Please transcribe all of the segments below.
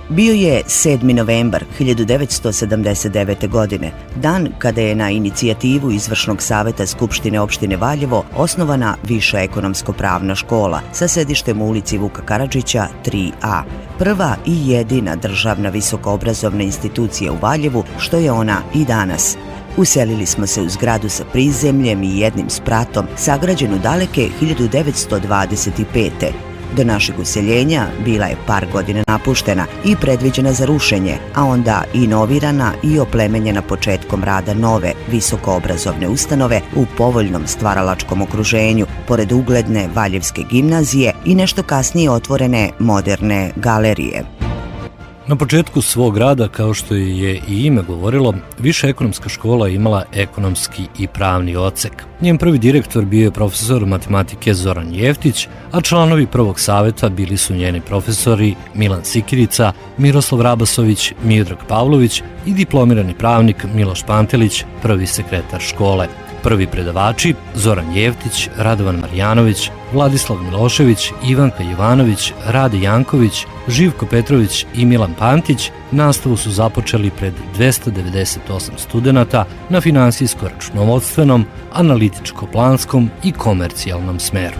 Bio je 7. novembar 1979. godine, dan kada je na inicijativu Izvršnog saveta Skupštine opštine Valjevo osnovana Viša ekonomsko-pravna škola sa sedištem u ulici Vuka Karadžića 3A. Prva i jedina državna visokoobrazovna institucija u Valjevu, što je ona i danas. Uselili smo se u zgradu sa prizemljem i jednim spratom, sagrađenu daleke 1925. Do našeg useljenja bila je par godina napuštena i predviđena za rušenje, a onda inovirana i oplemenjena početkom rada nove visokoobrazovne ustanove u povoljnom stvaralačkom okruženju, pored ugledne Valjevske gimnazije i nešto kasnije otvorene moderne galerije. Na početku svog rada, kao što je i ime govorilo, Viša ekonomska škola imala ekonomski i pravni odsek. Njen prvi direktor bio je profesor matematike Zoran Jeftić, a članovi prvog saveta bili su njeni profesori Milan Sikirica, Miroslav Rabasović, Miodrag Pavlović i diplomirani pravnik Miloš Pantelić, prvi sekretar škole. Prvi predavači Zoran Jeftić, Radovan Marjanović, Vladislav Milošević, Ivanka Jovanović, Rade Janković, Živko Petrović i Milan Pantić nastavu su započeli pred 298 studenata na finansijsko-računovodstvenom, analitičko-planskom i komercijalnom smeru.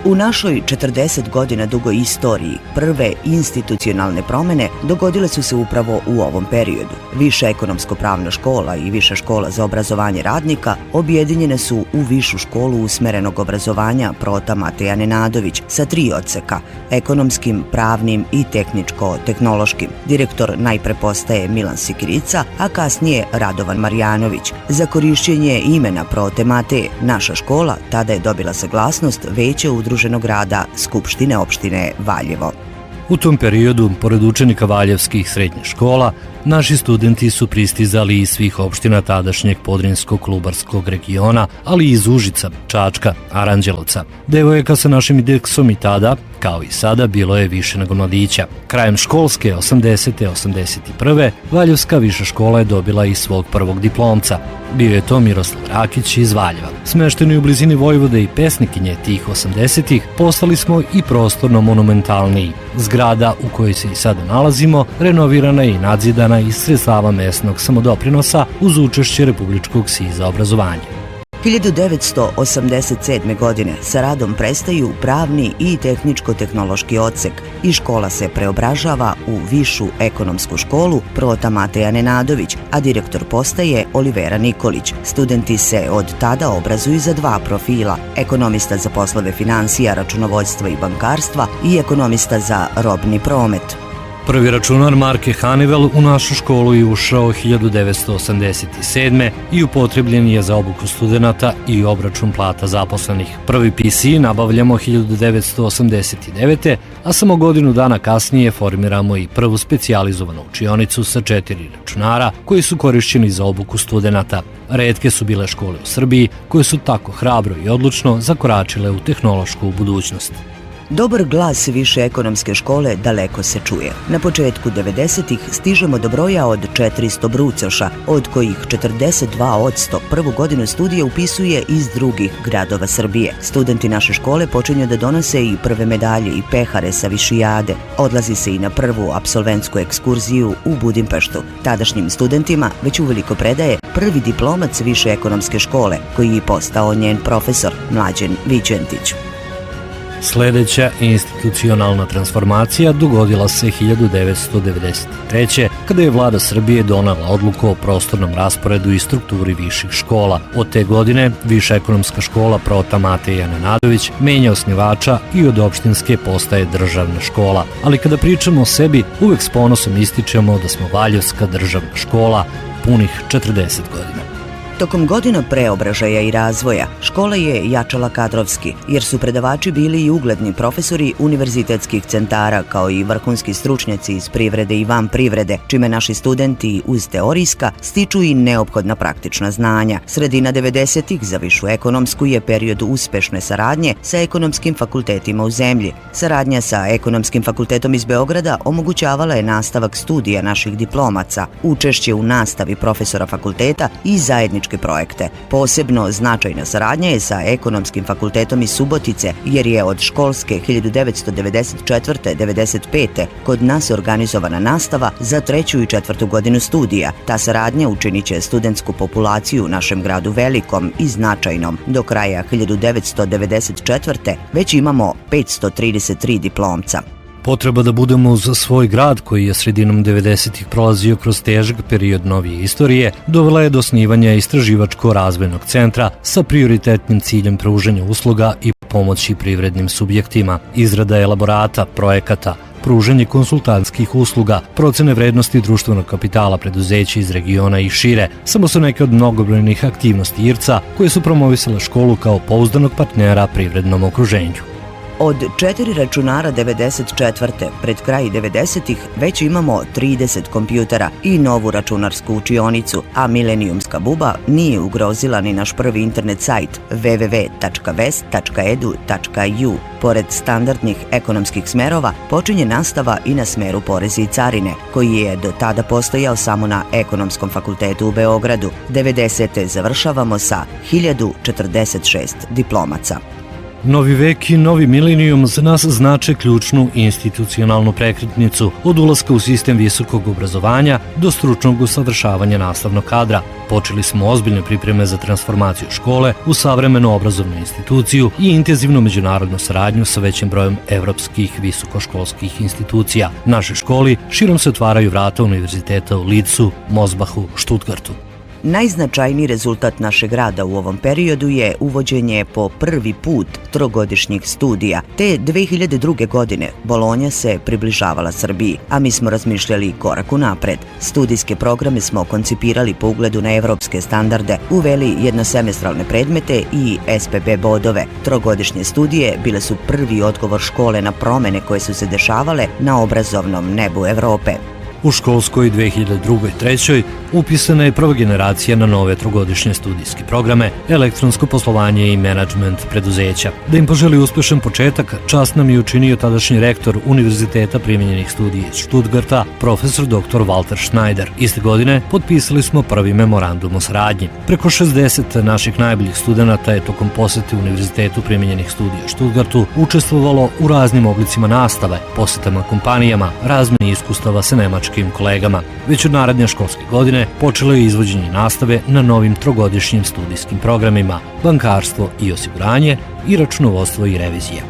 U našoj 40 godina dugoj istoriji prve institucionalne promene dogodile su se upravo u ovom periodu. Viša ekonomsko-pravna škola i Viša škola za obrazovanje radnika objedinjene su u Višu školu usmerenog obrazovanja Prota Mateja Nenadović sa 3 odseka, ekonomskim, pravnim i tehničko-tehnološkim. Direktor najpre postaje Milan Sikirica, a kasnije Radovan Marjanović. Za korišćenje imena Prote Mateje naša škola tada je dobila saglasnost Veća udruženog rada Skupštine opštine Valjevo. U tom periodu, pored učenika valjevskih srednjih škola, naši studenti su pristizali iz svih opština tadašnjeg Podrinjsko-Klubarskog regiona, ali i iz Užica, Čačka, Aranđelovca. Devojaka sa našim indeksom i tada, kao i sada, bilo je više nego mladića. Krajem školske 80-81. Valjevska viša škola je dobila i svog prvog diplomca. Bio je to Miroslav Rakić iz Valjeva. Smešteni u blizini Vojvode i pesnikinje tih 80-ih, postali smo i prostorno monumentalniji. Zgrada u kojoj se i sada nalazimo renovirana je i nadzidana iz sredstava mesnog samodoprinosa uz učešće Republičkog SIZ za obrazovanje. 1987. godine sa radom prestaju pravni i tehničko-tehnološki odsek i škola se preobražava u Višu ekonomsku školu Prota Mateja Nenadović, a direktor postaje Olivera Nikolić. Studenti se od tada obrazuju za 2 profila, ekonomista za poslove finansija, računovodstva i bankarstva i ekonomista za robni promet. Prvi računar marke Honeywell u našu školu je ušao 1987. i upotrebljen je za obuku studenata i obračun plata zaposlenih. Prvi PC nabavljamo 1989. a samo godinu dana kasnije formiramo i prvu specijalizovanu učionicu sa 4 računara koji su korišćeni za obuku studenata. Retke su bile škole u Srbiji koje su tako hrabro i odlučno zakoračile u tehnološku budućnost. Dobar glas Više ekonomske škole daleko se čuje. Na početku 90-ih stižemo do broja od 400 brucoša, od kojih 42% prvu godinu studija upisuje iz drugih gradova Srbije. Studenti naše škole počinju da donose i prve medalje i pehare sa Višijade. Odlazi se i na prvu apsolventsku ekskurziju u Budimpeštu. Tadašnjim studentima već uveliko predaje prvi diplomac Više ekonomske škole, koji je postao njen profesor, Mlađen Viđentić. Sledeća institucionalna transformacija dogodila se 1993. kada je vlada Srbije donela odluku o prostornom rasporedu i strukturi viših škola. Od te godine Viša ekonomska škola Prota Mateja Nenadović menja osnivača i od opštinske postaje državna škola. Ali kada pričamo o sebi, uvek s ponosom ističemo da smo Valjevska državna škola punih 40 godina. Tokom godina preobražaja i razvoja, škola je jačala kadrovski, jer su predavači bili i ugledni profesori univerzitetskih centara, kao i vrhunski stručnjaci iz privrede i van privrede, čime naši studenti uz teorijska stiču i neophodna praktična znanja. Sredina 90-ih za Višu ekonomsku je period uspešne saradnje sa ekonomskim fakultetima u zemlji. Saradnja sa ekonomskim fakultetom iz Beograda omogućavala je nastavak studija naših diplomaca, učešće u nastavi profesora fakulteta i zajednički istraživačke projekte. Posebno značajna saradnja je sa Ekonomskim fakultetom iz Subotice, jer je od školske 1994-95. kod nas organizovana nastava za 3. i 4. godinu studija. Ta saradnja učinit će studentsku populaciju u našem gradu velikom i značajnom. Do kraja 1994. već imamo 533 diplomca. Potreba da budemo uz svoj grad, koji je sredinom 90-ih prolazio kroz težak period novije istorije, dovela je do osnivanja istraživačko-razvojnog centra sa prioritetnim ciljem pružanja usluga i pomoći privrednim subjektima, izrada elaborata, projekata, pružanje konsultantskih usluga, procene vrednosti društvenog kapitala preduzeća iz regiona i šire, samo su neke od mnogobrojnih aktivnosti IRC-a koje su promovisale školu kao pouzdanog partnera privrednom okruženju. Od 4 računara 94. pred kraj 90-ih već imamo 30 kompjutera i novu računarsku učionicu, a milenijumska buba nije ugrozila ni naš prvi internet sajt www.ves.edu.ju. Pored standardnih ekonomskih smerova, počinje nastava i na smeru porezi i carine, koji je do tada postojao samo na Ekonomskom fakultetu u Beogradu. 90. završavamo sa 1046 diplomaca. Novi vek i novi milenijum za nas znače ključnu institucionalnu prekretnicu od ulaska u sistem visokog obrazovanja do stručnog usavršavanja nastavnog kadra. Počeli smo ozbiljne pripreme za transformaciju škole u savremenu obrazovnu instituciju i intenzivnu međunarodnu saradnju sa većim brojem evropskih visokoškolskih institucija. Našoj školi širom se otvaraju vrata univerziteta u Lidsu, Mosbachu, Stuttgartu. Najznačajniji rezultat našeg rada u ovom periodu je uvođenje po prvi put trogodišnjih studija. Te 2002. godine Bolonja se približavala Srbiji, a mi smo razmišljali korak unapred. Studijske programe smo koncipirali po ugledu na evropske standarde, uveli jednosemestralne predmete i SPB bodove. Trogodišnje studije bile su prvi odgovor škole na promene koje su se dešavale na obrazovnom nebu Evrope. U školskoj 2002-2003. upisana je prva generacija na nove trogodišnje studijske programe, elektronsko poslovanje i menadžment preduzeća. Da im poželi uspešan početak, čast nam je učinio tadašnji rektor Univerziteta primijenjenih studija iz Stuttgarta, profesor dr. Walter Schneider. Iste godine potpisali smo prvi memorandum o saradnji. Preko 60 naših najboljih studenata je tokom posete Univerzitetu primijenjenih studija u Stuttgartu učestvovalo u raznim oblicima nastave, posetama kompanijama, razmeni iskustava sa nemačkim kolegama. Već od naredne školske godine počelo je izvođenje nastave na novim trogodišnjim studijskim programima, bankarstvo i osiguranje i računovodstvo i revizija.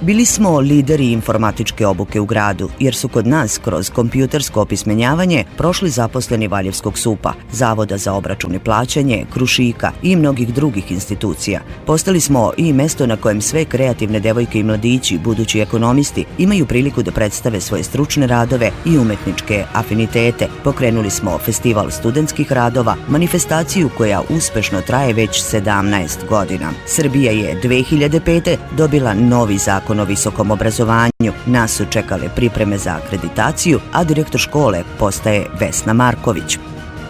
Bili smo lideri informatičke obuke u gradu, jer su kod nas kroz kompjutersko opismenjavanje prošli zaposleni Valjevskog SUP-a, Zavoda za obračun i plaćanje, Krušika i mnogih drugih institucija. Postali smo i mesto na kojem sve kreativne devojke i mladići, budući ekonomisti, imaju priliku da predstave svoje stručne radove i umetničke afinitete. Pokrenuli smo festival studentskih radova, manifestaciju koja uspešno traje već 17 godina. Srbija je 2005. dobila novi zakon o visokom obrazovanju. Nas su čekale pripreme za akreditaciju, a direktor škole postaje Vesna Marković.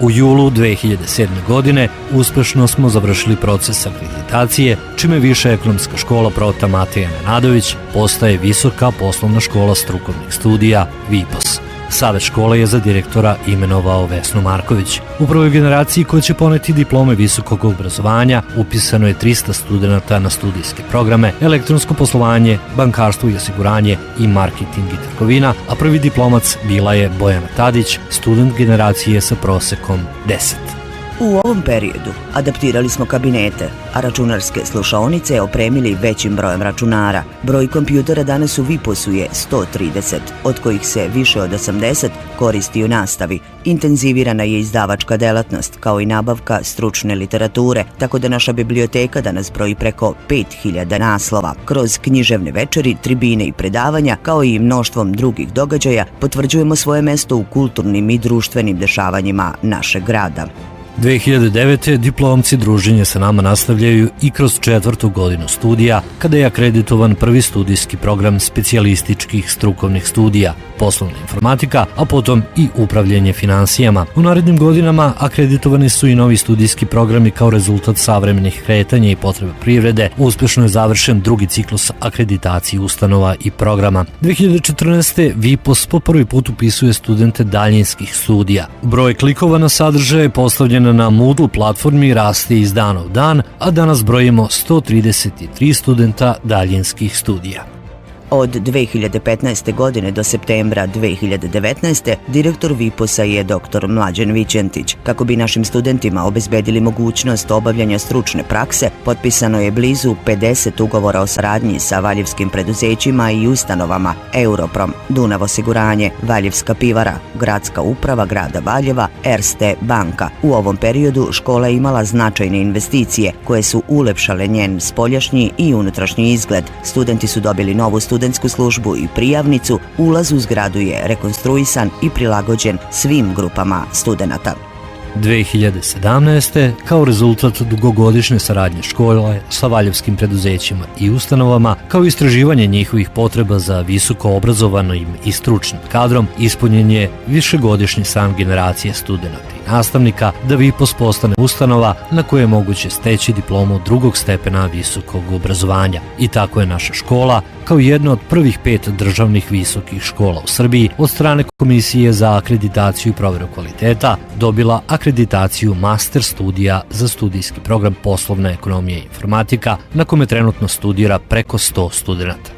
U julu 2007. godine uspešno smo završili proces akreditacije, čime Viša ekonomska škola Prota Mateja Nenadović postaje Visoka poslovna škola strukovnih studija VIPOS. Savet škole je za direktora imenovao Vesnu Marković. U prvoj generaciji koja će poneti diplome visokog obrazovanja upisano je 300 studenata na studijske programe, elektronsko poslovanje, bankarstvo i osiguranje i marketing i trgovina, a prvi diplomac bila je Bojana Tadić, student generacije sa prosekom 10. U ovom periodu adaptirali smo kabinete, a računarske slušaonice opremili većim brojem računara. Broj kompjutera danas u VIPOS-u je 130, od kojih se više od 80 koristi u nastavi. Intenzivirana je izdavačka delatnost, kao i nabavka stručne literature, tako da naša biblioteka danas broji preko 5000 naslova. Kroz književne večeri, tribine i predavanja, kao i mnoštvom drugih događaja, potvrđujemo svoje mesto u kulturnim i društvenim dešavanjima našeg grada. 2009. diplomci druženje sa nama nastavljaju i kroz 4. godinu studija, kada je akreditovan prvi studijski program specijalističkih strukovnih studija, poslovna informatika, a potom i upravljanje finansijama. U narednim godinama akreditovani su i novi studijski programi kao rezultat savremenih kretanja i potreba privrede. Uspešno je završen drugi ciklus akreditacije ustanova i programa. 2014. VIPOS po prvi put upisuje studente daljinskih studija. Broj klikova na sadržaje postavljen primjena na Moodle platformi raste iz dana u dan, a danas brojimo 133 studenta daljinskih studija. Od 2015. godine do septembra 2019. direktor VIPOS-a je dr. Mlađan Vićentić. Kako bi našim studentima obezbedili mogućnost obavljanja stručne prakse, potpisano je blizu 50 ugovora o saradnji sa valjevskim preduzećima i ustanovama Europrom, Dunav osiguranje, Valjevska pivara, Gradska uprava grada Valjeva, Erste banka. U ovom periodu škola je imala značajne investicije koje su ulepšale njen spoljašnji i unutrašnji izgled. Studenti su dobili novu studentsku službu i prijavnicu, ulaz u zgradu je rekonstruisan i prilagođen svim grupama studenata. 2017. kao rezultat dugogodišnje saradnje škole sa valjevskim preduzećima i ustanovama, kao istraživanje njihovih potreba za visoko obrazovanim i stručnim kadrom, ispunjen je višegodišnji san generacije studenata i nastavnika da VIPOS postane ustanova na koje je moguće steći diplomu drugog stepena visokog obrazovanja. I tako je naša škola, kao jedna od prvih 5 državnih visokih škola u Srbiji, od strane Komisije za akreditaciju i proveru kvaliteta dobila akreditaciju master studija za studijski program poslovna ekonomija i informatika, na kome trenutno studira preko 100 studenata.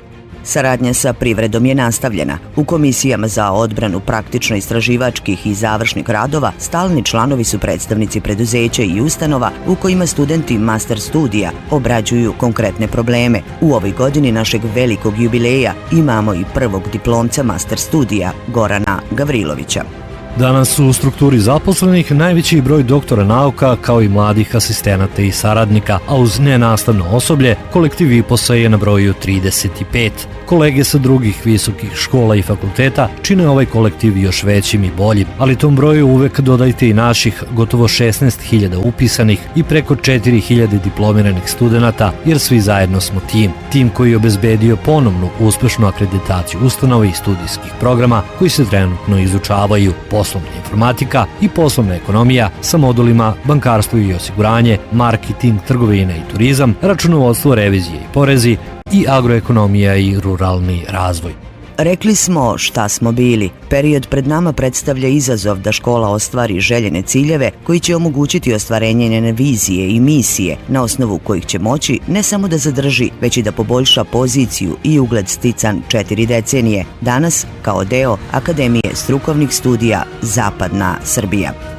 Saradnja sa privredom je nastavljena. U komisijama za odbranu praktično-istraživačkih i završnih radova stalni članovi su predstavnici preduzeća i ustanova u kojima studenti master studija obrađuju konkretne probleme. U ovoj godini našeg velikog jubileja imamo i prvog diplomca master studija, Gorana Gavrilovića. Danas su u strukturi zaposlenih najveći broj doktora nauka kao i mladih asistenata i saradnika, a uz nenastavno osoblje kolektiv VIPOS-a je na broju 35. Kolege sa drugih visokih škola i fakulteta čine ovaj kolektiv još većim i boljim, ali tom broju uvek dodajte i naših gotovo 16.000 upisanih i preko 4.000 diplomiranih studenata, jer svi zajedno smo tim. Tim koji je obezbedio ponovnu uspešnu akreditaciju ustanova i studijskih programa koji se trenutno izučavaju: poslovna informatika i poslovna ekonomija sa modulima bankarstvo i osiguranje, marketing, trgovina i turizam, računovodstvo, revizije i porezi i agroekonomija i ruralni razvoj. Rekli smo šta smo bili. Period pred nama predstavlja izazov da škola ostvari željene ciljeve koji će omogućiti ostvarenje njene vizije i misije, na osnovu kojih će moći ne samo da zadrži, već i da poboljša poziciju i ugled stican 4 decenije, danas kao deo Akademije strukovnih studija Zapadna Srbija.